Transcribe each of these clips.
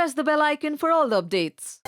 press the bell icon for all the updates.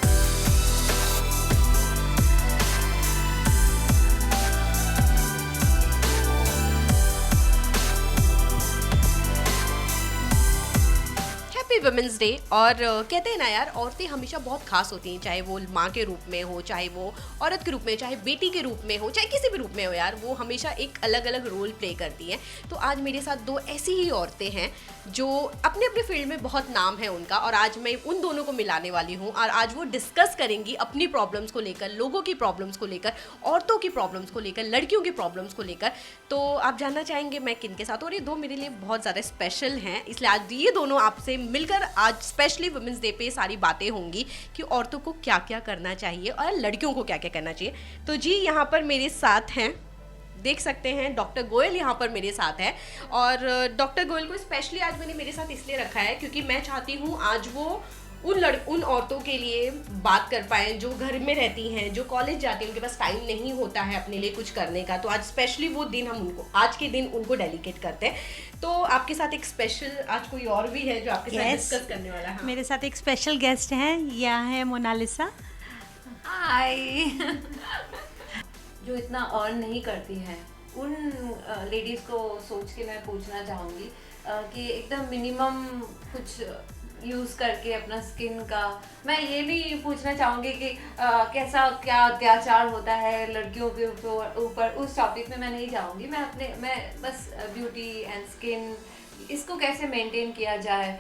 Happy women's day. और कहते हैं ना यार, औरतें हमेशा बहुत खास होती हैं, चाहे वो माँ के रूप में हो, चाहे वो औरत के रूप में, चाहे बेटी के रूप में हो, चाहे किसी भी रूप में हो यार, वो हमेशा एक अलग अलग रोल प्ले करती हैं। तो आज मेरे साथ दो ऐसी ही औरतें हैं जो अपने अपने फील्ड में बहुत नाम है उनका, और आज मैं उन दोनों को मिलाने वाली हूँ और आज वो डिस्कस करेंगी अपनी प्रॉब्लम्स को लेकर, लोगों की प्रॉब्लम्स को लेकर, औरतों की प्रॉब्लम्स को लेकर, लड़कियों की प्रॉब्लम्स को लेकर। तो आप जानना चाहेंगे मैं किन के साथ, और ये दो मेरे लिए बहुत ज़्यादा स्पेशल हैं, इसलिए आज ये दोनों आपसे मिलकर आज स्पेशली वुमेंस डे पे सारी बातें होंगी कि औरतों को क्या क्या करना चाहिए और लड़कियों को क्या क्या करना चाहिए। तो जी यहाँ पर मेरे साथ हैं, देख सकते हैं डॉक्टर गोयल यहाँ पर मेरे साथ है। और डॉक्टर गोयल को स्पेशली आज मैंने मेरे साथ इसलिए रखा है क्योंकि मैं चाहती हूँ आज वो उन औरतों के लिए बात कर पाएँ जो घर में रहती हैं, जो कॉलेज जाती हैं, उनके पास टाइम नहीं होता है अपने लिए कुछ करने का। तो आज स्पेशली वो दिन हम उनको, आज के दिन उनको डेडिकेट करते हैं। तो आपके साथ एक स्पेशल आज कोई और भी है जो आपके साथ डिस्कस करने वाला है। मेरे साथ एक स्पेशल गेस्ट हैं, यह है मोनालिसा। हाय। जो इतना अर्न नहीं करती हैं उन लेडीज़ को सोच के मैं पूछना चाहूँगी कि एकदम मिनिमम कुछ यूज़ करके अपना स्किन का, मैं ये भी पूछना चाहूँगी कि कैसा क्या अत्याचार होता है लड़कियों के ऊपर, उस टॉपिक में मैं नहीं जाऊँगी। मैं बस ब्यूटी एंड स्किन, इसको कैसे मेंटेन किया जाए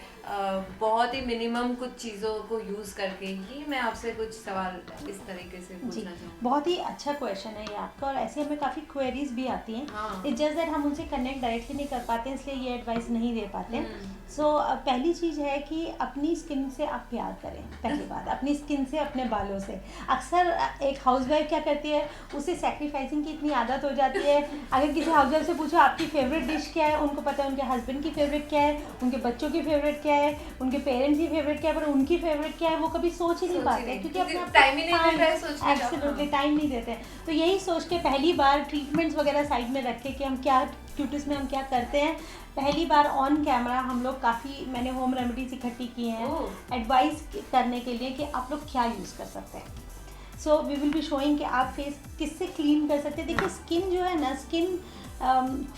बहुत ही मिनिमम कुछ चीज़ों को यूज़ करके ही मैं आपसे कुछ सवाल इस तरीके से पूछना चाहूँगी। बहुत ही अच्छा क्वेश्चन है ये आपका, और ऐसे हमें काफ़ी क्वेरीज भी आती हैं। इट्स जस्ट दैट हम उनसे कनेक्ट डायरेक्टली नहीं कर पाते हैं, इसलिए ये एडवाइस नहीं दे पाते। सो पहली चीज़ है कि अपनी स्किन से आप प्यार करें। पहली बात, अपनी स्किन से, अपने बालों से। अक्सर एक हाउसवाइफ क्या करती है, उसे सेक्रीफाइसिंग की इतनी आदत हो जाती है। अगर किसी हाउसवाइफ से पूछो आपकी फेवरेट डिश क्या है, उनको पता है उनके हस्बैंड की फेवरेट क्या है, उनके बच्चों की फेवरेट क्या है, उनके पेरेंट्स की फेवरेट क्या है, पर उनकी फेवरेट क्या है वो कभी सोच ही नहीं पाते, क्योंकि अपना टाइम ही नहीं मिलता है सोचने का। एब्सोल्युटली टाइम नहीं देते। तो यही सोच के पहली बार ट्रीटमेंट्स वगैरह साइड में रख के कि हम क्या क्यूटिस में हम क्या करते हैं, पहली बार ऑन कैमरा हम लोग काफ़ी, मैंने होम रेमेडीज इकट्ठी की हैं एडवाइस करने के लिए कि आप लोग क्या यूज़ कर सकते हैं। So we will be showing कि आप फेस किससे क्लीन कर सकते हैं। देखिए स्किन जो है ना, स्किन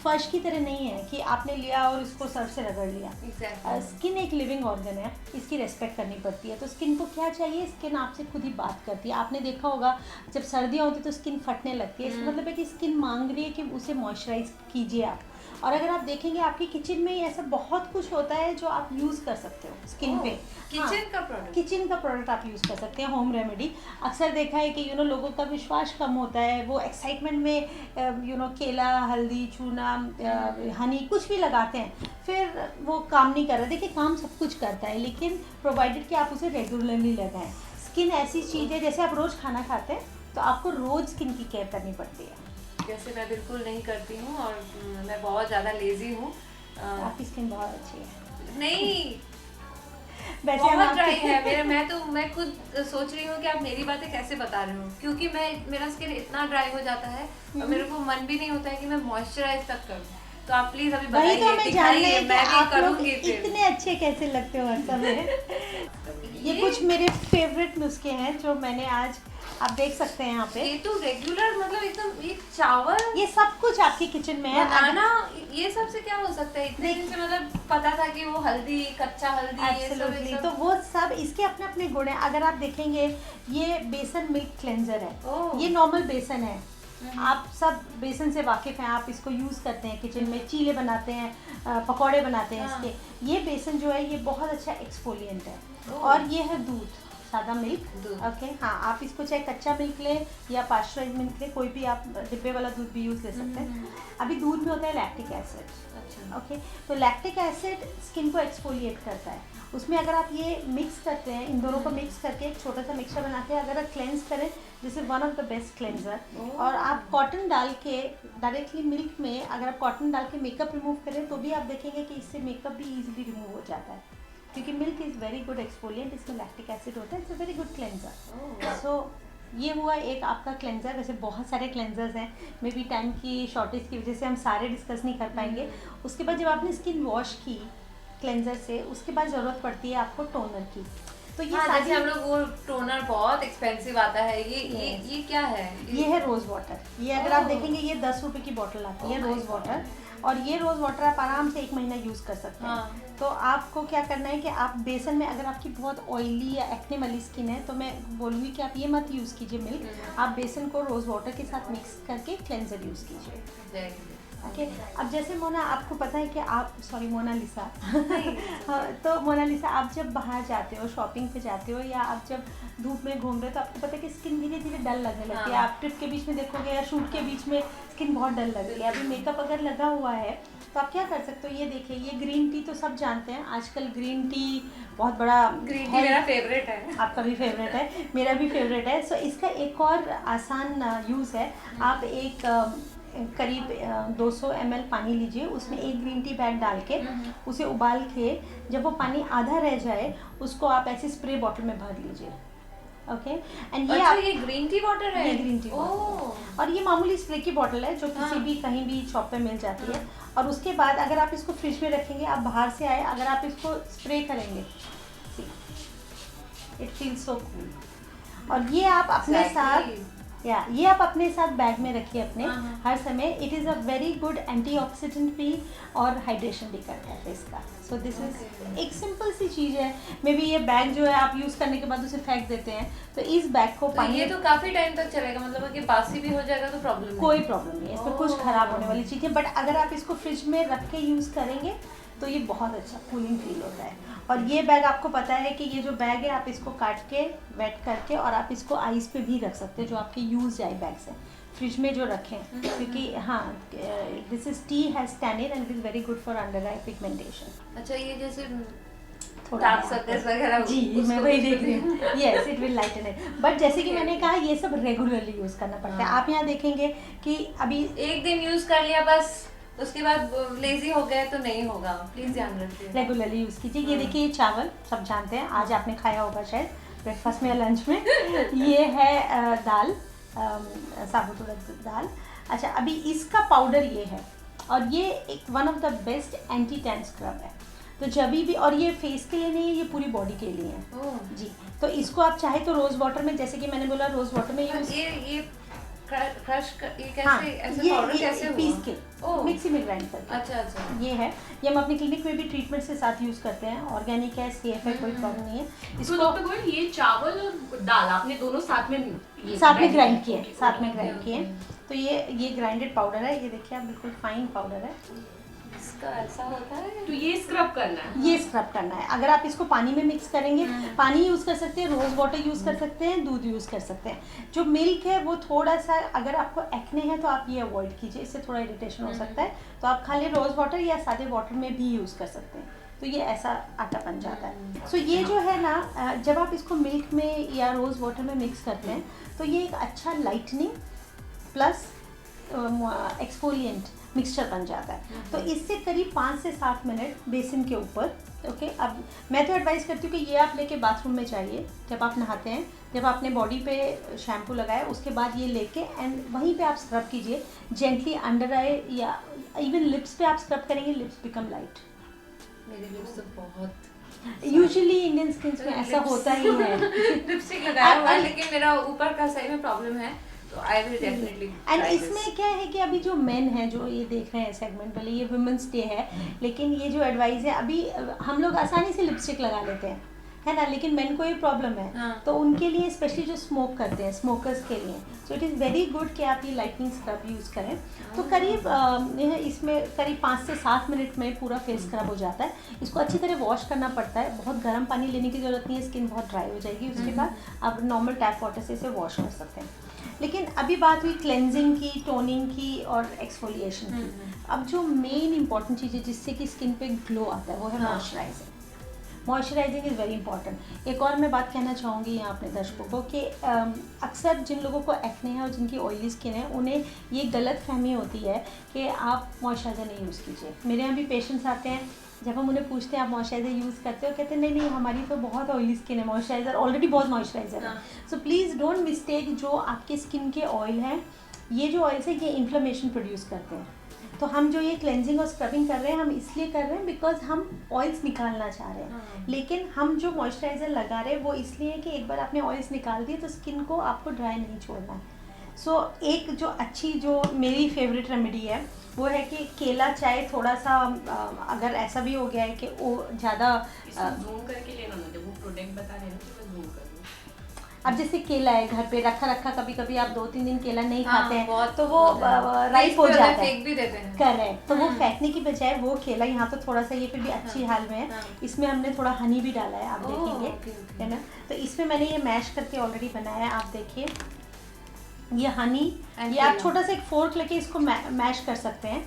फर्श की तरह नहीं है कि आपने लिया और इसको सर्फ से रगड़ लिया। स्किन एक लिविंग ऑर्गन है, इसकी रेस्पेक्ट करनी पड़ती है। तो स्किन को क्या चाहिए, स्किन आपसे खुद ही बात करती है। आपने देखा होगा जब सर्दियाँ होती है तो स्किन फटने लगती है, इसका मतलब है कि स्किन मांग रही है कि उसे मॉइस्चराइज कीजिए आप। और अगर आप देखेंगे आपकी किचन में ही ऐसा बहुत कुछ होता है जो आप यूज़ कर सकते हो स्किन पे। किचन का प्रोडक्ट आप यूज़ कर सकते हैं, होम रेमेडी। अक्सर देखा है कि लोगों का विश्वास कम होता है, वो एक्साइटमेंट में केला, हल्दी, चूना, हनी कुछ भी लगाते हैं, फिर वो काम नहीं कर रहा। देखिए काम सब कुछ करता है, लेकिन प्रोवाइडेड कि आप उसे रेगुलरली लगाएं। स्किन ऐसी चीज़ है, जैसे आप रोज़ खाना खाते हैं तो आपको रोज़ स्किन की केयर करनी पड़ती है। जैसे मैं बिल्कुल नहीं करती हूँ और मैं बहुत ज़्यादा लेजी हूँ। आपकी स्किन बहुत अच्छी है। नहीं वैसे बहुत ड्राई है मैं खुद सोच रही हूँ कि आप मेरी बातें कैसे बता रहे हो, क्योंकि मेरा स्किन इतना ड्राई हो जाता है और मेरे को मन भी नहीं होता है कि मैं मॉइस्चराइज तक करूँ। तो आप प्लीज अभी बताइए, दिखाइए, मैं भी करूँगी। इतने अच्छे कैसे लगते हो हर समय। ये कुछ मेरे फेवरेट नुस्खे हैं जो मैंने आज, आप देख सकते हैं यहाँ पे। ये तो रेगुलर, मतलब एकदम एक चावल, ये सब कुछ आपकी किचन में है। बनाना, ये सब से क्या हो सकता है? इतने दिन से मतलब पता था कि वो हल्दी, कच्चा हल्दी, ये सब। तो वो सब इसके अपने अपने गुण हैं। अगर आप देखेंगे ये बेसन मिल्क क्लेंजर है, ये नॉर्मल बेसन है, आप सब बेसन से वाकिफ़ हैं, आप इसको यूज़ करते हैं किचन में, चीले बनाते हैं, पकौड़े बनाते हैं इसके। ये बेसन जो है ये बहुत अच्छा एक्सफोलिएंट है। और ये है दूध, सादा मिल्क। ओके हाँ, आप इसको चाहे कच्चा मिल्क लें या पास्चराइज्ड मिल्क लें, कोई भी आप डिब्बे वाला दूध भी यूज़ ले सकते हैं। अभी दूध में होता है लैक्टिक एसिड। ओके, तो लैक्टिक एसिड स्किन को एक्सफोलिएट करता है। उसमें अगर आप ये मिक्स करते हैं, इन दोनों को मिक्स करके एक छोटा सा मिक्सचर बना के अगर आप क्लेंस करें, this is one of the best cleanser. और आप कॉटन डाल के डायरेक्टली मिल्क में अगर आप कॉटन डाल के मेकअप रिमूव करें तो भी आप देखेंगे कि इससे मेकअप भी ईजिली रिमूव हो जाता है, क्योंकि milk is very good exfoliant, इसमें लैक्टिक एसिड होता है, it's a very good cleanser. So ये हुआ एक आपका क्लेंजर। वैसे बहुत सारे क्लेंजर्स हैं, मे बी टाइम की शॉर्टेज की वजह से हम सारे डिस्कस नहीं कर पाएंगे। उसके बाद जब आपने स्किन वॉश की क्लेंजर से, उसके बाद ज़रूरत पड़ती है आपको टोनर की। तो ये हाँ, सारी जैसे हम लोग वो टोनर बहुत एक्सपेंसिव आता है, ये क्या है? ये है रोज़ वाटर। ये अगर आप देखेंगे ये 10 रुपए की बॉटल आती है रोज़ वाटर, और ये रोज़ वाटर आप आराम से 1 महीना यूज़ कर सकते हैं। हाँ। तो आपको क्या करना है कि आप बेसन में, अगर आपकी बहुत ऑयली या एक्ने वाली स्किन है तो मैं बोलूँगी कि आप ये मत यूज़ कीजिए मिल्क, आप बेसन को रोज़ वाटर के साथ मिक्स करके क्लेंजर यूज़ कीजिए। ओके अब जैसे मोना, आपको पता है कि आप, सॉरी मोनालिसा हाँ, तो मोनालिसा, आप जब बाहर जाते हो, शॉपिंग पे जाते हो, या आप जब धूप में घूम रहे हो, तो आपको पता है कि स्किन धीरे धीरे डल लगने लगती है। आप ट्रिप के बीच में देखोगे या शूट के बीच में स्किन बहुत डल लगती है। अभी मेकअप अगर लगा हुआ है तो आप क्या कर सकते हो, ये देखिए, ये ग्रीन टी तो सब जानते हैं, आजकल ग्रीन टी बहुत बड़ा ग्रीन टी मेरा फेवरेट है। आपका भी फेवरेट है, मेरा भी फेवरेट है। सो इसका एक और आसान यूज़ है, आप एक करीब 200 ml पानी लीजिए, उसमें एक ग्रीन टी बैग डाल के उसे उबाल के, जब वो पानी आधा रह जाए उसको आप ऐसे स्प्रे बॉटल में भर लीजिए। ओके एंड ये अच्छा, ये ग्रीन टी वाटर है? ये ग्रीन टी वाटर, और ये मामूली स्प्रे की बॉटल है जो किसी भी कहीं भी शॉप पे मिल जाती है। और उसके बाद अगर आप इसको फ्रिज में रखेंगे, आप बाहर से आए, अगर आप इसको स्प्रे करेंगे, इट फील्स सो कूल। और ये आप अपने साथ, ये आप अपने साथ बैग में रखिए अपने हर समय। It is a very good antioxidant भी, और हाइड्रेशन भी करता है इसका। सो दिस इज एक सिंपल सी चीज़ है। मे बी ये बैग जो है आप यूज़ करने के बाद उसे फेंक देते हैं, तो इस बैग को पानी, ये तो काफी टाइम तक चलेगा, मतलब कि बासी भी हो जाएगा तो प्रॉब्लम कोई प्रॉब्लम नहीं है, इसमें कुछ खराब होने वाली चीज़ है। बट अगर आप इसको फ्रिज में रख के यूज़ करेंगे तो ये बहुत अच्छा कूलिंग फील होता है। और ये बैग आपको पता है कि ये जो बैग है, आप इसको काट के वेट करके, और आप इसको आइस पे भी रख सकते हैं, जो आपके यूज जाए बैग से, फ्रिज में जो रखें, क्योंकि हाँ, this is T has tannin and it is very good for under eye pigmentation. अच्छा, ये जैसे थोड़ा डार्क सर्कल्स वगैरह, जी मैं वही देख रही हूँ। Yes, it will lighten it. But जैसे कि मैंने कहा, ये सब रेगुलरली यूज़ करना पड़ता है। आप यहाँ देखेंगे कि अभी एक दिन यूज कर लिया बस, उसके बाद लेजी हो गए तो नहीं होगा, प्लीज ध्यान रखिए। रेगुलरली यूज़ कीजिए। ये देखिए, ये चावल सब जानते हैं, आज आपने खाया होगा शायद ब्रेकफास्ट में या लंच में। ये है दाल, साबुत उड़द दाल। अच्छा, अभी इसका पाउडर ये है, और ये एक one of the best anti tan scrub है। तो जब भी, और ये फेस के लिए नहीं है, ये पूरी बॉडी के लिए है जी। तो इसको आप चाहे तो रोज़ वाटर में, जैसे कि मैंने बोला, रोज़ वाटर में यूज़, ये क्रश ये कैसे, हाँ, ऐसे पाउडर कैसे हुआ? पीस के मिक्सी में ग्राइंड करके। अच्छा, ये है, ये हम अपने क्लिनिक में भी ट्रीटमेंट के साथ यूज़ करते हैं। ऑर्गेनिक है, सेफ है, कोई प्रॉब्लम नहीं है। इसको डॉक्टर गोयल, ये चावल और दाल आपने दोनों साथ में ग्राइंड किए, साथ में ग्राइंड किए। तो ये ग्राइंडेड पाउडर है, ये देखिए आप, बिल्कुल फाइन पाउडर है। इसका ऐसा होता है, तो ये स्क्रब करना है, ये स्क्रब करना है। अगर आप इसको पानी में मिक्स करेंगे, पानी यूज़ कर सकते हैं, रोज़ वाटर यूज़ कर सकते हैं, दूध यूज़ कर सकते हैं। जो मिल्क है वो थोड़ा सा, अगर आपको एक्ने है तो आप ये अवॉइड कीजिए, इससे थोड़ा इरिटेशन हो सकता है। तो आप खाली रोज़ वाटर या सादे वाटर में भी यूज़ कर सकते हैं, तो ये ऐसा आटा बन जाता है। सो ये जो है ना, जब आप इसको मिल्क में या रोज़ वाटर में मिक्स करते हैं, तो ये एक अच्छा लाइटनिंग प्लस एक्सफोलिएंट मिक्सचर बन जाता है। तो इससे करीब 5 से 7 मिनट बेसिन के ऊपर। ओके, अब मैं तो एडवाइस करती हूँ कि ये आप लेके बाथरूम में जाइए जब आप नहाते हैं, जब आपने बॉडी पे शैम्पू लगाया उसके बाद ये लेके, एंड वहीं पे आप स्क्रब कीजिए जेंटली अंडर आई, या इवन लिप्स पे आप स्क्रब करेंगे, लिप्स बिकम लाइट। मेरे लिप्स तो बहुत, यूजुअली इंडियन स्किन में ऐसा होता ही है। लिपस्टिक लगाया हुआ है, लेकिन मेरा ऊपर का सही में प्रॉब्लम है, तो आई विल डेफिनेटली। एंड इसमें क्या है कि अभी जो मेन है जो ये देख रहे हैं सेगमेंट वाले, ये वुमेंस डे है, लेकिन ये जो एडवाइस है, अभी हम लोग आसानी से लिपस्टिक लगा लेते हैं, है ना, लेकिन मेन को ये प्रॉब्लम है। तो उनके लिए, स्पेशली जो स्मोक करते हैं, स्मोकर्स के लिए, so it is very good कि आप ये लाइटनिंग स्क्रब यूज़ करें। तो करीब इसमें करीब 5 से 7 मिनट में पूरा फेस स्क्रब हो जाता है। इसको अच्छी तरह वॉश करना पड़ता है, बहुत गर्म पानी लेने की ज़रूरत नहीं है, स्किन बहुत ड्राई हो जाएगी। उसके बाद आप नॉर्मल टैप वाटर से इसे वॉश कर सकते हैं। लेकिन अभी बात हुई क्लेंजिंग की, टोनिंग की और एक्सफोलिएशन की। अब जो मेन इंपॉर्टेंट चीज़ है जिससे कि स्किन पे ग्लो आता है, वो है moisturising. Moisturising is very important. एक और मैं बात कहना चाहूँगी यहाँ अपने दर्शकों को कि अक्सर जिन लोगों को एक्ने है और जिनकी ऑयली स्किन है, उन्हें ये गलत फहमी होती है कि आप मॉइस्चराइज़र नहीं यूज़ कीजिए। मेरे यहाँ भी पेशेंट्स आते हैं, जब हम उन्हें पूछते हैं आप मॉइस्चराइज़र यूज़ करते हो, कहते हैं नहीं नहीं, हमारी तो बहुत ऑयली स्किन है, मॉइस्चराइज़र ऑलरेडी बहुत मॉइस्चराइज़र है। सो प्लीज़ डोंट मिस्टेक जो आपके स्किन के ऑयल हैं, ये जो ऑयल्स है ये इन्फ्लेमेशन प्रोड्यूस करते हैं। तो हम जो ये क्लेंजिंग और स्क्रबिंग कर रहे हैं हम इसलिए कर रहे हैं बिकॉज हम ऑयल्स निकालना चाह रहे हैं, लेकिन हम जो मॉइस्चराइज़र लगा रहे हैं वो इसलिए है कि एक बार आपने ऑयल्स निकाल दिए तो स्किन को आपको ड्राई नहीं छोड़ना है। सो एक जो अच्छी जो मेरी फेवरेट रेमेडी है वो है कि केला चाहे थोड़ा सा अगर ऐसा भी हो गया है कि वो ज़्यादा जूम करके लेना, मुझे वो प्रोडक्ट बता रहे हैं तो मैं जूम कर लूँ। अब जैसे केला है घर पे रखा कभी कभी आप 2-3 दिन केला नहीं हाँ, खाते हैं बहुत तो वो राइप हो फेंक जाता है, फेंक भी देते हैं। करेक्ट। तो वो फेंकने की बजाय वो केला यहाँ तो थोड़ा सा ये फिर भी अच्छी हाल में है, इसमें हमने थोड़ा हनी भी डाला है, आप देखेंगे ओके। है ना। तो इसमें मैंने ये मैश करके ऑलरेडी बनाया है, आप देखिए ये हनी, ये आप छोटा सा एक फोर्क लेके इसको मैश कर सकते हैं,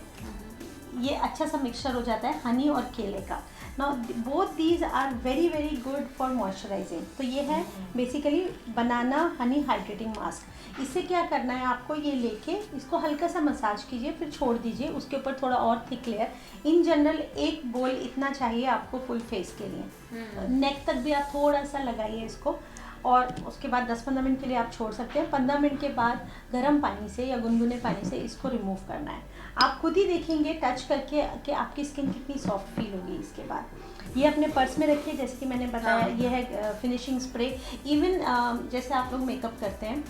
ये अच्छा सा मिक्सचर हो जाता है हनी और केले का। Now both these are very very good for moisturising. तो ये है basically banana honey hydrating mask. इससे क्या करना है आपको, ये लेके इसको हल्का सा मसाज कीजिए फिर छोड़ दीजिए, उसके ऊपर थोड़ा और थिक लेयर। इन जनरल एक बोल इतना चाहिए आपको फुल फेस के लिए, नेक तक भी आप थोड़ा सा लगाइए इसको, और उसके बाद 10-15 मिनट के लिए आप छोड़ सकते हैं। 15 मिनट के बाद गर्म पानी से या गुनगुने पानी से इसको रिमूव करना है। आप खुद ही देखेंगे टच करके कि आपकी स्किन कितनी सॉफ्ट फील होगी। इसके बाद ये अपने पर्स में रखिए, जैसे कि मैंने बताया ये है फिनिशिंग स्प्रे। इवन जैसे आप लोग मेकअप करते हैं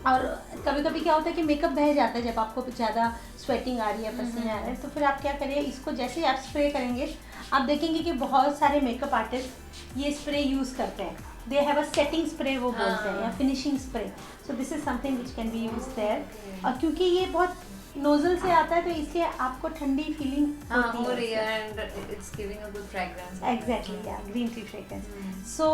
और कभी कभी क्या होता है कि मेकअप बह जाता है जब आपको ज़्यादा स्वेटिंग आ रही है, पसीने आ रहे हैं, तो फिर आप क्या करिए, इसको जैसे ही आप स्प्रे करेंगे आप देखेंगे कि बहुत सारे मेकअप आर्टिस्ट ये स्प्रे यूज़ करते हैं। They have a setting spray वो बोलते हैं, या finishing spray. So this is something which can be use their. और क्योंकि ये बहुत नोजल से आता है तो इसलिए आपको ठंडी फीलिंग होती हो है। रही है and it's giving a good fragrance. Exactly, या ग्रीन टी फ्रेग्रेंस। सो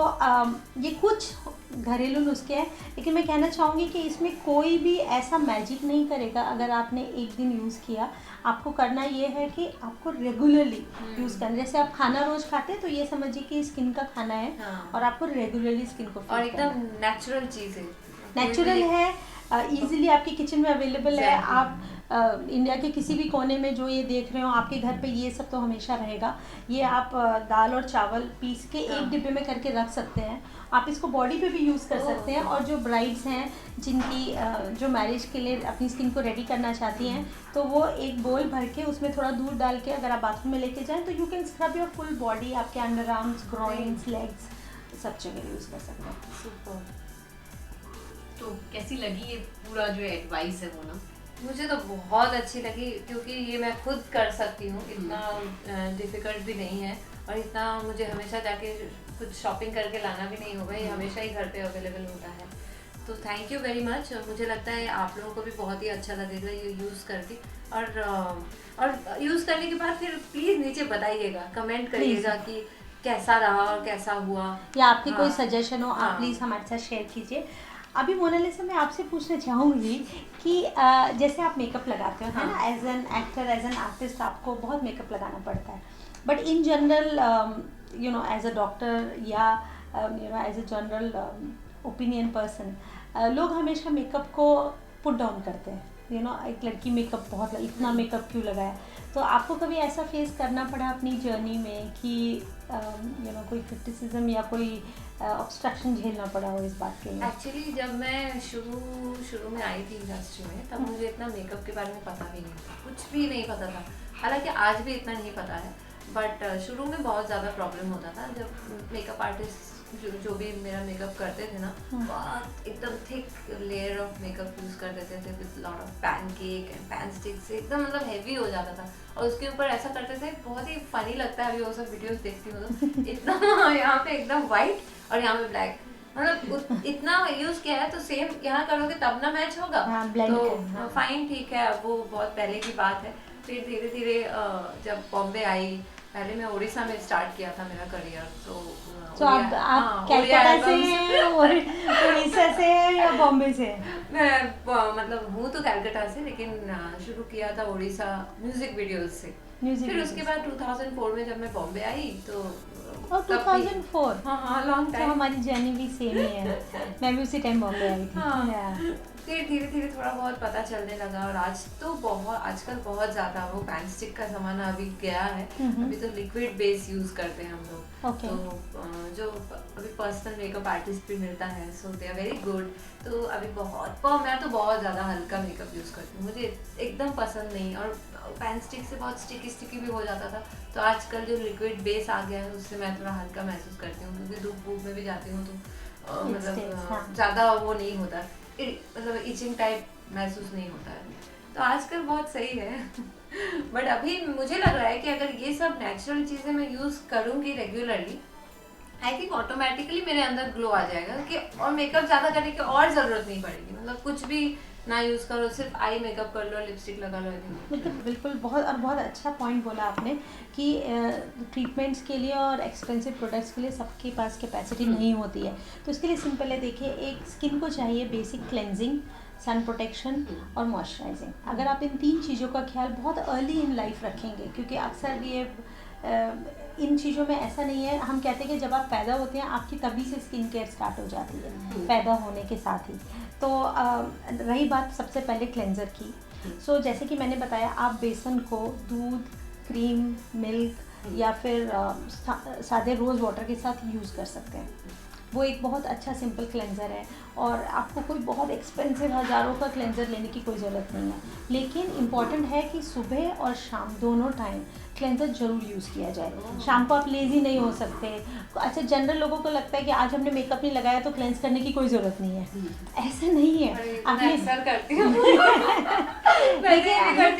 ये कुछ घरेलू नुस्खे हैं, लेकिन मैं कहना चाहूँगी कि इसमें कोई भी ऐसा मैजिक नहीं करेगा। अगर आपने एक दिन यूज़ किया, आपको करना ये है कि आपको रेगुलरली यूज़ करना। जैसे आप खाना रोज़ खाते हैं तो ये समझिए कि स्किन का खाना है, और आपको रेगुलरली स्किन को और एकदम नेचुरल चीज़ है, नेचुरल है, इजीली आपके किचन में अवेलेबल है। आप इंडिया के किसी भी कोने में जो ये देख रहे हो, आपके घर पे ये सब तो हमेशा रहेगा। ये आप दाल और चावल पीस के एक डिब्बे में करके रख सकते हैं। आप इसको बॉडी पे भी यूज़ कर सकते हैं, और जो ब्राइड्स हैं जिनकी जो मैरिज के लिए अपनी स्किन को रेडी करना चाहती हैं, तो वो एक बोल भर के उसमें थोड़ा दूध डाल के अगर आप बाथरूम में लेके जाएं तो you can scrub your full body. आपके अंडर आर्म्स, ग्रोइंस, लेग्स सब जगह यूज़ कर सकते हैं। सुपर। तो कैसी लगी ये पूरा जो एडवाइस है वो ना? मुझे तो बहुत अच्छी लगी, क्योंकि ये मैं खुद कर सकती हूँ, इतना डिफ़िकल्ट भी नहीं है, और इतना मुझे हमेशा जाके कुछ शॉपिंग करके लाना भी नहीं होगा, ये हमेशा ही घर पे अवेलेबल होता है। तो थैंक यू वेरी मच। मुझे लगता है आप लोगों को भी बहुत ही अच्छा लगेगा ये यूज़ करके, और यूज़ करने के बाद फिर प्लीज़ नीचे बताइएगा, कमेंट करिएगा कि कैसा रहा और कैसा हुआ, या आपकी कोई हाँ। सजेशन हो, आप हाँ। प्लीज़ हमारे साथ शेयर कीजिए। अभी मोनालिसा मैं आपसे पूछना चाहूँगी कि जैसे आप मेकअप लगाते हो, है ना, as an actor, as an artist आपको बहुत मेकअप लगाना पड़ता है, but in general you know as a doctor या you know as a general opinion person, लोग हमेशा मेकअप को पुट डाउन करते हैं। यू नो एक लड़की मेकअप बहुत इतना मेकअप क्यों लगाया। तो आपको कभी ऐसा फेस करना पड़ा अपनी जर्नी में कि यू नो कोई क्रिटिसिज्म या कोई ऑब्स्ट्रक्शन झेलना पड़ा हो इस बात के लिए? एक्चुअली जब मैं शुरू में आई थी इंडस्ट्री में, तब मुझे इतना मेकअप के बारे में पता भी नहीं था, कुछ भी नहीं पता था। हालांकि आज भी इतना नहीं पता है, बट शुरू में बहुत ज़्यादा प्रॉब्लम होता था जब मेकअप आर्टिस्ट जो भी मेरा मेकअप करते थे ना, बहुत एकदम thick layer of makeup use कर देते थे with lot of pancake and pan sticks, एकदम मतलब हैवी हो जाता था, और उसके ऊपर ऐसा करते थे, बहुत ही फनी लगता है अभी वो सब वीडियोस देखती हूँ तो। इतना यहाँ पे एकदम वाइट और यहाँ पे ब्लैक, मतलब इतना यूज़ किया है, तो सेम यहाँ करोगे तब ना मैच होगा। हाँ, blend तो करना। फाइन, ठीक है, अब वो बहुत पहले की बात है। फिर धीरे धीरे जब बॉम्बे आई, पहले मैं उड़ीसा में स्टार्ट किया था मेरा करियर, तो आप कैलकाटा से हैं, उड़ीसा से या बॉम्बे से? मैं मतलब हूँ तो कैलकाटा से, लेकिन शुरू किया था उड़ीसा म्यूजिक वीडियोस से। फिर उसके बाद 2004 में जब मैं बॉम्बे आई तो और 2004? हाँ लॉन्ग तो टाइम। हमारी जर्नी भी सेम ही है, मैं भी उसी टाइम बॉम्बे आई थी। हाँ। Yeah. फिर धीरे धीरे थोड़ा बहुत पता चलने लगा, और आजकल बहुत ज़्यादा वो पैन स्टिक का ज़माना अभी गया है। अभी तो लिक्विड बेस यूज़ करते हैं हम लोग। Okay. तो जो अभी पर्सनल मेकअप आर्टिस्ट भी मिलता है, सो दे आर वेरी गुड। तो अभी मैं तो बहुत ज़्यादा हल्का मेकअप यूज़ करती हूँ, मुझे एकदम पसंद नहीं, और पैन स्टिक से बहुत स्टिकी भी हो जाता था। तो आजकल जो लिक्विड बेस आ गया है उससे मैं थोड़ा हल्का महसूस करती हूँ, क्योंकि धूप वूप में भी जाती हूँ तो मतलब ज़्यादा वो नहीं होता, मतलब इचिंग टाइप महसूस नहीं होता है। तो आजकल बहुत सही है बट अभी मुझे लग रहा है कि अगर ये सब नेचुरल चीज़ें मैं यूज़ करूँगी रेगुलरली, आई थिंक ऑटोमेटिकली मेरे अंदर ग्लो आ जाएगा कि और मेकअप ज़्यादा करने की और ज़रूरत नहीं पड़ेगी। मतलब कुछ भी ना यूज़ करो, सिर्फ आई मेकअप कर लो, लिपस्टिक लगा लो। मतलब बिल्कुल बहुत अच्छा पॉइंट बोला आपने कि ट्रीटमेंट्स के लिए और एक्सपेंसिव प्रोडक्ट्स के लिए सबके पास कैपेसिटी नहीं होती है। तो इसके लिए सिंपल है, देखिए एक स्किन को चाहिए बेसिक क्लेंजिंग, सन प्रोटेक्शन और मॉइस्चराइजिंग। अगर आप इन 3 चीज़ों का ख्याल बहुत अर्ली इन लाइफ रखेंगे, क्योंकि अक्सर ये इन चीज़ों में ऐसा नहीं है, हम कहते हैं कि जब आप पैदा होते हैं आपकी तभी से स्किन केयर स्टार्ट हो जाती है पैदा होने के साथ ही। तो रही बात सबसे पहले क्लेंजर की, सो जैसे कि मैंने बताया, आप बेसन को दूध, क्रीम, मिल्क या फिर सादे रोज़ वाटर के साथ यूज़ कर सकते हैं। वो एक बहुत अच्छा सिंपल क्लेंज़र है और आपको कोई बहुत एक्सपेंसिव हज़ारों का क्लेंज़र लेने की कोई ज़रूरत नहीं है। लेकिन इम्पॉर्टेंट है कि सुबह और शाम दोनों टाइम क्लेंज़र ज़रूर यूज़ किया जाए। शाम को आप लेज़ी नहीं हो सकते। अच्छा, जनरल लोगों को लगता है कि आज हमने मेकअप नहीं लगाया तो क्लेंज़ करने की कोई ज़रूरत नहीं है। ऐसा नहीं है। आपने अक्सर करती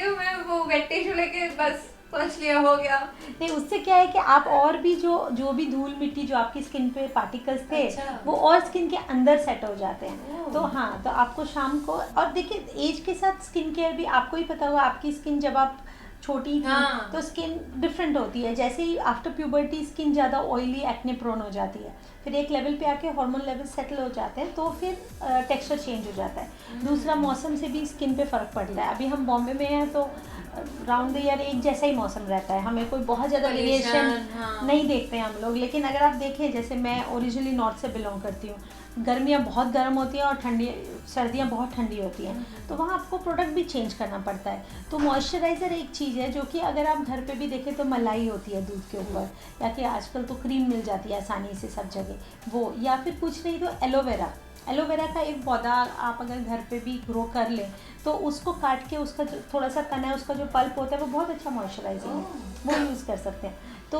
हूँ मैं वो वेट टिश्यू लेके बस पोंछ लिया, हो गया। नहीं, उससे क्या है कि आप और भी जो भी धूल मिट्टी जो आपकी स्किन पे पार्टिकल्स थे, अच्छा। वो और स्किन के अंदर सेट हो जाते हैं। तो हाँ, तो आपको शाम को, और देखिए एज के साथ स्किन केयर भी आपको ही पता होगा, आपकी स्किन जब आप छोटी थी तो स्किन डिफरेंट होती है। जैसे ही आफ्टर प्यूबर्टी स्किन ज़्यादा ऑयली, एक्ने प्रोन हो जाती है, फिर एक लेवल पे आके हार्मोन लेवल सेटल हो जाते हैं तो फिर टेक्सचर चेंज हो जाता है। दूसरा, मौसम से भी स्किन पे फ़र्क पड़ता है। अभी हम बॉम्बे में हैं तो राउंड द ईयर एक जैसा ही मौसम रहता है, हमें कोई बहुत ज़्यादा वेरिएशन नहीं देखते हैं हम लोग। लेकिन अगर आप देखें, जैसे मैं ओरिजिनली नॉर्थ से बिलोंग करती हूँ, गर्मियाँ बहुत गर्म होती हैं और सर्दियाँ बहुत ठंडी होती हैं, तो वहाँ आपको प्रोडक्ट भी चेंज करना पड़ता है। तो मॉइस्चराइज़र एक चीज़ है जो कि अगर आप घर पे भी देखें तो मलाई होती है दूध के ऊपर, या कि आजकल तो क्रीम मिल जाती है आसानी से सब जगह, वो, या फिर कुछ नहीं तो एलोवेरा का एक पौधा आप अगर घर पे भी ग्रो कर लें तो उसको काट के उसका जो थोड़ा सा तना है, उसका जो पल्प होता है वो बहुत अच्छा मॉइस्चराइजिंग है, वो यूज़ कर सकते हैं। तो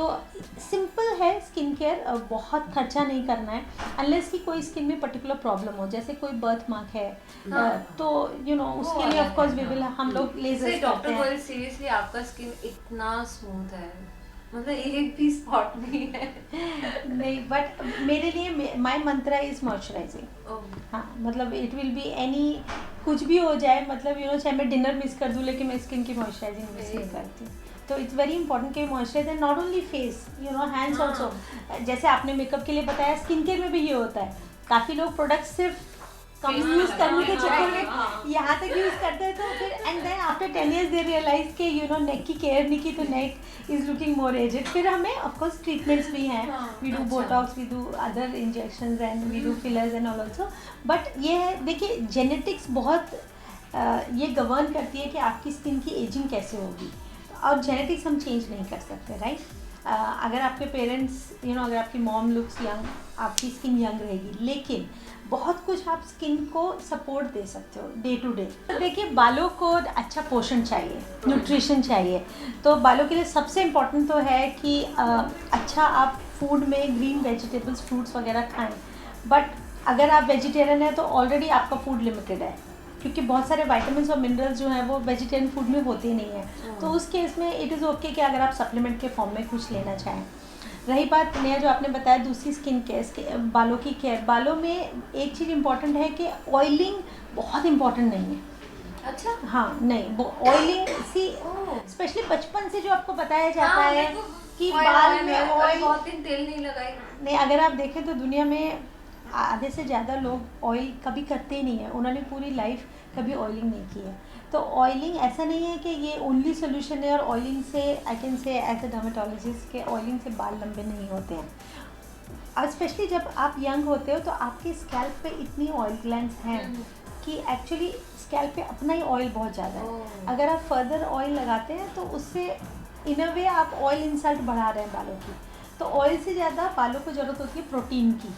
सिंपल है स्किन केयर, बहुत खर्चा नहीं करना है अनलेस कि कोई स्किन में पर्टिकुलर प्रॉब्लम हो, जैसे कोई बर्थ मार्क है तो उसके लिए ऑफ कोर्स वी विल, हम लोग लेजर करते डॉक्टर हैं। बोले सीरियसली आपका स्किन इतना स्मूथ है, मतलब एक भी स्पॉट नहीं है। नहीं, बट मेरे लिए माय मंत्रा इज मॉइस्चराइजिंग। हाँ, मतलब इट विल बी एनी, कुछ भी हो जाए, मतलब चाहे मैं डिनर मिस कर दूँ लेकिन मैं स्किन की मॉइस्चराइजिंग मिस नहीं करती। तो इट्स वेरी इंपॉर्टेंट कि moisturiser not only face, hands also. जैसे आपने मेकअप के लिए बताया, स्किन केयर में भी ये होता है। काफ़ी लोग प्रोडक्ट सिर्फ कम यूज़ करने के चक्कर में यहाँ तक यूज़ करते हैं, तो फिर and then after 10 years they realise के नेक की केयर नहीं की तो neck is looking more aged. फिर हमें ऑफकोर्स ट्रीटमेंट्स भी हैं, we do Botox, we do other injections and we do fillers and all also. But ये है, देखिए जेनेटिक्स बहुत ये गवर्न करती है कि आपकी स्किन की एजिंग कैसे होगी, और जेनेटिक्स हम चेंज नहीं कर सकते, राइट। अगर आपके पेरेंट्स अगर आपकी मॉम लुक्स यंग, आपकी स्किन यंग रहेगी, लेकिन बहुत कुछ आप स्किन को सपोर्ट दे सकते हो डे टू डे। देखिए, बालों को अच्छा पोषण चाहिए, न्यूट्रिशन चाहिए, तो बालों के लिए सबसे इम्पोर्टेंट तो है कि अच्छा आप फूड में ग्रीन वेजिटेबल्स, फ्रूट्स वगैरह खाएं। बट अगर आप वेजिटेरियन हैं तो ऑलरेडी आपका फूड लिमिटेड है, क्योंकि बहुत सारे विटामिन्स और मिनरल्स जो हैं वो वेजिटेरियन फूड में होते ही नहीं हैं। तो उस केस में इट इज़ ओके कि अगर आप सप्लीमेंट के फॉर्म में कुछ लेना चाहें। रही बात नेहा जो आपने बताया दूसरी स्किन केयर, बालों की केयर, बालों में एक चीज़ इम्पॉर्टेंट है कि ऑयलिंग बहुत इम्पॉर्टेंट नहीं है। अच्छा, हाँ, नहीं, वो ऑयलिंग सी स्पेशली बचपन से जो आपको बताया जाता है कि बाल में ऑयल, बहुत दिन तेल नहीं लगाई। नहीं, अगर आप देखें तो दुनिया में आधे से ज़्यादा लोग ऑयल कभी करते ही नहीं है, उन्होंने पूरी लाइफ कभी ऑयलिंग नहीं की है। तो ऑयलिंग ऐसा नहीं है कि ये ओनली सोल्यूशन है, और ऑयलिंग से I can say as a dermatologist के ऑयलिंग से बाल लंबे नहीं होते हैं। और स्पेशली जब आप यंग होते हो तो आपके स्कैल्प पे इतनी ऑयल ग्लैंड्स हैं कि एक्चुअली स्कैल्प पे अपना ही ऑयल बहुत ज़्यादा है। अगर आप फर्दर ऑयल लगाते हैं तो उससे इन अ वे आप ऑयल इंसल्ट बढ़ा रहे हैं बालों की। तो ऑयल से ज़्यादा बालों को ज़रूरत होती है प्रोटीन की।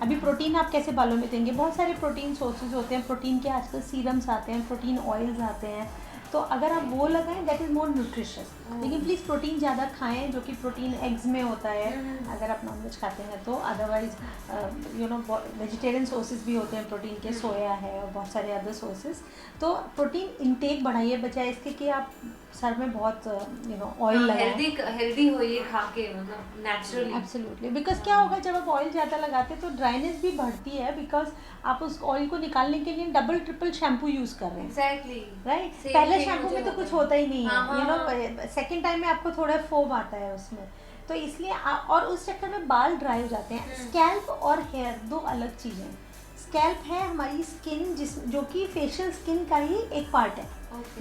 अभी प्रोटीन आप कैसे बालों में देंगे, बहुत सारे प्रोटीन सोर्सेज होते हैं, प्रोटीन के आजकल सीरम्स आते हैं, प्रोटीन ऑयल्स आते हैं, तो अगर आप वो लगाएं दैट इज़ मोर न्यूट्रिशियस। लेकिन प्लीज़ प्रोटीन ज़्यादा खाएं, जो कि प्रोटीन एग्स में होता है अगर आप नॉनवेज खाते हैं तो। Otherwise you know vegetarian sources भी होते हैं प्रोटीन के, सोया है और बहुत सारे अदर सोर्सेज। तो प्रोटीन इंटेक बढ़ाइए बजाय इसके कि आप सर में बहुत यू नो ऑयल लगाएं। हेल्दी हो ये खा के, मतलब नेचुरली। एब्सोल्युटली, बिकॉज क्या होगा जब आप ऑयल ज़्यादा लगाते हैं तो ड्राइनेस भी बढ़ती है, बिकॉज आप उस ऑयल को निकालने के लिए डबल ट्रिपल शैम्पू यूज़ कर रहे हैं। एग्जैक्टली राइट, Same पहले thing शैम्पू मुझे में तो होता कुछ है। होता ही नहीं हाँ, है, यू नो हाँ। सेकेंड टाइम में आपको थोड़ा फोम आता है उसमें, तो इसलिए और उस चक्कर में बाल ड्राई हो जाते हैं। स्कैल्प और हेयर दो अलग चीज़ें हैं। स्कैल्प है हमारी स्किन जो कि फेशियल स्किन का ही एक पार्ट है,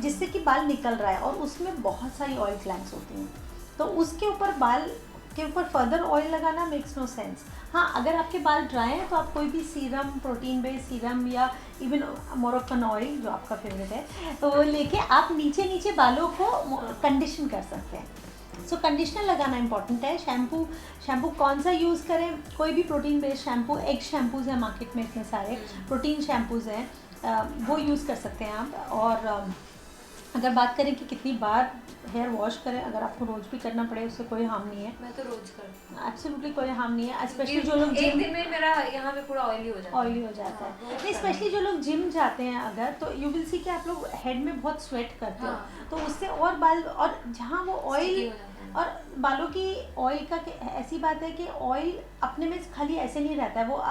जिससे कि बाल निकल रहा है और उसमें बहुत सारी ऑयल ग्लैंड्स होती हैं, तो उसके ऊपर बाल के ऊपर फर्दर ऑयल लगाना मेक्स नो सेंस। हाँ, अगर आपके बाल ड्राई हैं तो आप कोई भी सीरम, प्रोटीन बेस्ड सीरम या इवन मोरोक्कन ऑयल जो आपका फेवरेट है, तो वो लेके आप नीचे नीचे बालों को कंडीशन कर सकते हैं। सो कंडीशनर लगाना इंपॉर्टेंट है। शैम्पू कौन सा यूज़ करें? कोई भी protein based shampoo, egg shampoos हैं मार्केट में इतने सारे, प्रोटीन शैम्पूज़ हैं, वो यूज़ कर सकते हैं आप। और अगर बात करें कि कितनी बार हेयर वॉश करें, अगर आपको रोज़ भी करना पड़े उससे कोई हार्म नहीं है। मैं तो रोज करती हूँ। एब्सोल्युटली कोई हार्म नहीं है, स्पेशली जो लोग एक जिम दिन में मेरा यहाँ पे पूरा ऑयली हो जाता है। ऑयली हो जाता है। नहीं, स्पेशली जो लोग जिम जाते हैं अगर, तो यू विल सी कि आप लोग हेड में बहुत स्वेट करते हो, हाँ। तो उससे और बाल, और जहाँ वो Sticky ऑयल हो जाता है। और बालों की ऑयल का ऐसी बात है कि ऑयल अपने में खाली ऐसे नहीं रहता है, वो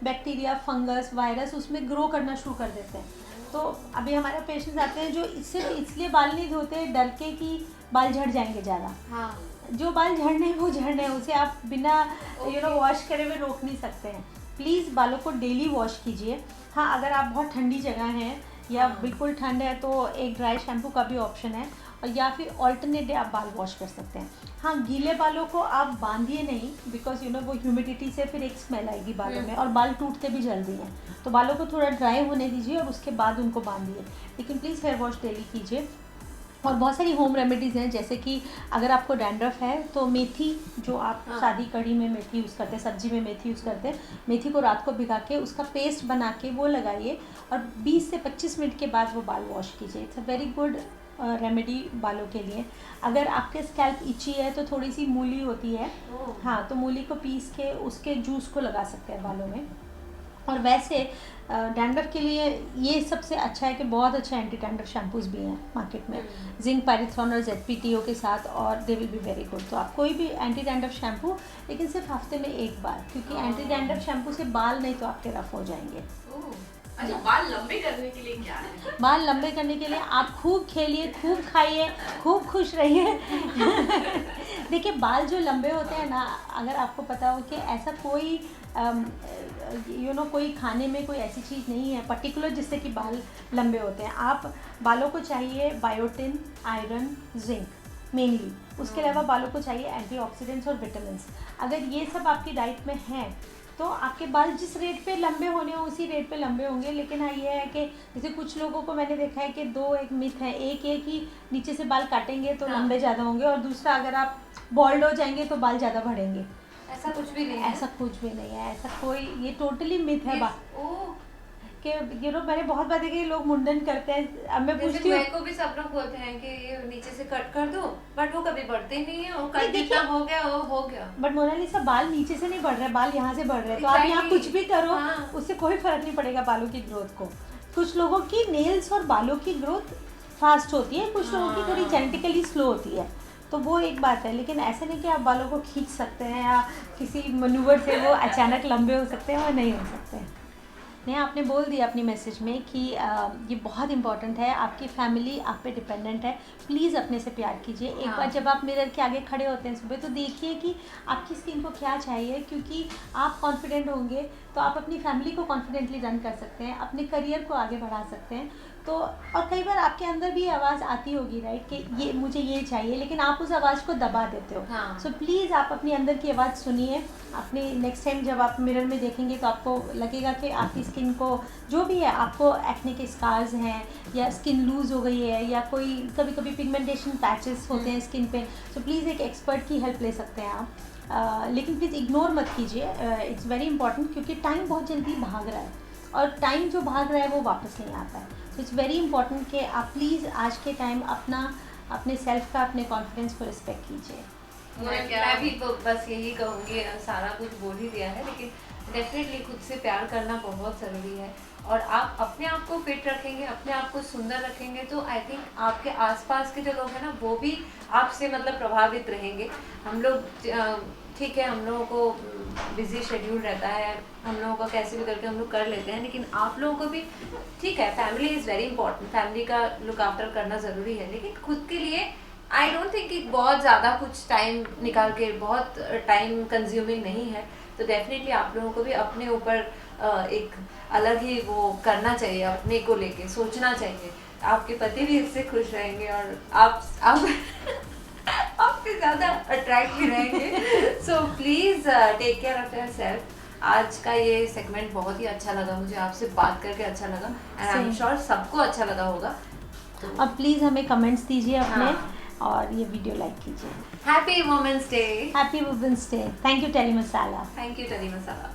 बैक्टीरिया, फंगस, वायरस उसमें ग्रो करना शुरू कर देते हैं। तो अभी हमारे पेशेंट्स आते हैं जो इसलिए बाल नहीं धोते, डर के कि बाल झड़ जाएंगे ज़्यादा। हाँ। जो बाल झड़ने हैं वो झड़ने हैं, उसे आप बिना यू नो वॉश करे हुए रोक नहीं सकते हैं। प्लीज़ बालों को डेली वॉश कीजिए। हाँ, अगर आप बहुत ठंडी जगह हैं या बिल्कुल ठंड है तो एक ड्राई शैम्पू का भी ऑप्शन है, और या फिर ऑल्टरनेट डे आप बाल वॉश कर सकते हैं। हाँ, गीले बालों को आप बांधिए नहीं, बिकॉज यू नो वो ह्यूमिडिटी से फिर एक स्मेल आएगी बालों में, और बाल टूटते भी जल्दी हैं। तो बालों को थोड़ा ड्राई होने दीजिए और उसके बाद उनको बांधिए, लेकिन प्लीज़ हेयर वॉश डेली कीजिए। और बहुत सारी होम रेमेडीज़ हैं, जैसे कि अगर आपको डैंड्रफ है तो मेथी, जो आप शादी कढ़ी में मेथी यूज़ करते हैं, सब्जी में मेथी यूज़ करते हैं, मेथी को रात को भिगा के उसका पेस्ट बना के वो लगाइए और 20 से 25 मिनट के बाद वो बाल वॉश कीजिए। It's a very good remedy बालों के लिए। अगर आपके स्कैल्प इची है तो थोड़ी सी मूली होती है, हाँ, तो मूली को पीस के उसके जूस को लगा सकते हैं बालों में। और वैसे डैंड्रफ के लिए ये सबसे अच्छा है कि बहुत अच्छे एंटी डैंड्रफ शैम्पूज़ भी हैं मार्केट में, जिंक पैराथ्रॉन और ZPTO के साथ, और they will be very good. तो आप कोई भी एंटी डैंड्रफ शैम्पू, लेकिन सिर्फ हफ्ते में एक बार, क्योंकि एंटी डैंड्रफ शैम्पू से बाल नहीं तो आपके रफ हो जाएंगे। अच्छा, बाल लंबे करने के लिए क्या है? बाल लंबे करने के लिए आप खूब खेलिए, खूब खाइए, खूब खुश रहिए। देखिए, बाल जो लंबे होते हैं ना, अगर आपको पता हो कि ऐसा कोई यू नो कोई खाने में कोई ऐसी चीज़ नहीं है पर्टिकुलर जिससे कि बाल लंबे होते हैं। आप बालों को चाहिए बायोटिन, आयरन, जिंक मेनली, उसके अलावा बालों को चाहिए एंटीऑक्सीडेंट्स और विटामिन्स। अगर ये सब आपकी डाइट में हैं तो आपके बाल जिस रेट पे लंबे होने हो उसी रेट पे लंबे होंगे। लेकिन हाँ, ये है कि जैसे कुछ लोगों को मैंने देखा है कि दो एक मिथ है, एक ये कि नीचे से बाल काटेंगे तो लंबे ज़्यादा होंगे, और दूसरा अगर आप बॉल्ड हो जाएंगे तो बाल ज़्यादा बढ़ेंगे। ऐसा कुछ भी नहीं है। ऐसा कुछ भी नहीं है, ऐसा कोई, ये टोटली मिथ है ओह, कि यू नो मैंने बहुत बार देखी लोग मुंडन करते हैं। अब मैं पूछती हूँ, मेरे को भी सब लोग बोलते हैं कि ये नीचे से कट कर दो, बट वो कभी बढ़ते ही नहीं है। वो नहीं, कट देखिए, जितना हो गया वो हो गया। बट मोनालिसा, बाल नीचे से नहीं बढ़ रहे, बाल यहाँ से बढ़ रहे हैं, तो आप यहाँ Exactly. कुछ भी करो, हाँ. उससे कोई फर्क नहीं पड़ेगा बालों की ग्रोथ को। कुछ लोगों की नेल्स और बालों की ग्रोथ फास्ट होती है, कुछ लोगों की थोड़ी जेनेटिकली स्लो होती है, तो वो एक बात है। लेकिन ऐसे नहीं कि आप बालों को खींच सकते हैं या किसी मनूवर से वो अचानक लंबे हो सकते हैं, वो नहीं हो सकते हैं। नहीं, आपने बोल दिया अपनी मैसेज में कि ये बहुत इंपॉर्टेंट है, आपकी फैमिली आप पे डिपेंडेंट है। प्लीज़ अपने से प्यार कीजिए। एक बार जब आप मिरर के आगे खड़े होते हैं सुबह, तो देखिए कि आपकी स्किन को क्या चाहिए, क्योंकि आप कॉन्फिडेंट होंगे तो आप अपनी फैमिली को कॉन्फिडेंटली रन कर सकते हैं, अपने करियर को आगे बढ़ा सकते हैं। तो और कई बार आपके अंदर भी आवाज़ आती होगी, राइट, कि ये मुझे ये चाहिए, लेकिन आप उस आवाज़ को दबा देते हो। हाँ. सो प्लीज़ आप अपनी अंदर की आवाज़ सुनिए। अपनी नेक्स्ट टाइम जब आप मिरर में देखेंगे तो आपको लगेगा कि आपकी स्किन को जो भी है, आपको एक्ने के स्कार्स हैं या स्किन लूज़ हो गई है या कोई कभी कभी पिगमेंटेशन पैचेस होते हैं स्किन पे, तो प्लीज़ एक एक्सपर्ट की हेल्प ले सकते हैं आप। लेकिन प्लीज़ इग्नोर मत कीजिए, इट्स वेरी इंपॉर्टेंट, क्योंकि टाइम बहुत जल्दी भाग रहा है और टाइम जो भाग रहा है वो वापस नहीं आता है। सो इट्स वेरी इंपॉर्टेंट कि आप प्लीज़ आज के टाइम अपने सेल्फ का, अपने कॉन्फिडेंस को रिस्पेक्ट कीजिए। मैं भी बस यही कहूँगी, सारा कुछ बोल ही दिया है, लेकिन डेफिनेटली खुद से प्यार करना बहुत ज़रूरी है। और आप अपने आप को फिट रखेंगे, अपने आप को सुंदर रखेंगे, तो आई थिंक आपके आसपास के जो लोग हैं ना, वो भी आपसे मतलब प्रभावित रहेंगे। हम लोग ठीक है, हम लोगों को बिजी शेड्यूल रहता है, हम लोगों का कैसे भी करके हम लोग कर लेते हैं, लेकिन आप लोगों को भी ठीक है, family is very important, family का लुक आफ्टर करना ज़रूरी है, लेकिन खुद के लिए आई डोंट थिंक कि बहुत ज़्यादा कुछ टाइम निकाल के, बहुत टाइम कंज्यूमिंग नहीं है। तो डेफिनेटली आप लोगों को भी अपने ऊपर एक अलग ही वो करना चाहिए, अपने को लेके सोचना चाहिए। आपके पति भी इससे खुश रहेंगे और आप आपसे ज़्यादा अट्रैक्ट भी रहेंगे। So please take care of yourself. आज का ये सेगमेंट बहुत ही अच्छा लगा मुझे, आपसे बात करके अच्छा लगा, एंड आई एम श्योर सबको अच्छा लगा होगा। और प्लीज़ हमें कमेंट्स दीजिए अपने, हाँ। और ये वीडियो लाइक कीजिए। Happy women's day. Happy women's day. Thank you Telly Masala. Thank you Telly masala.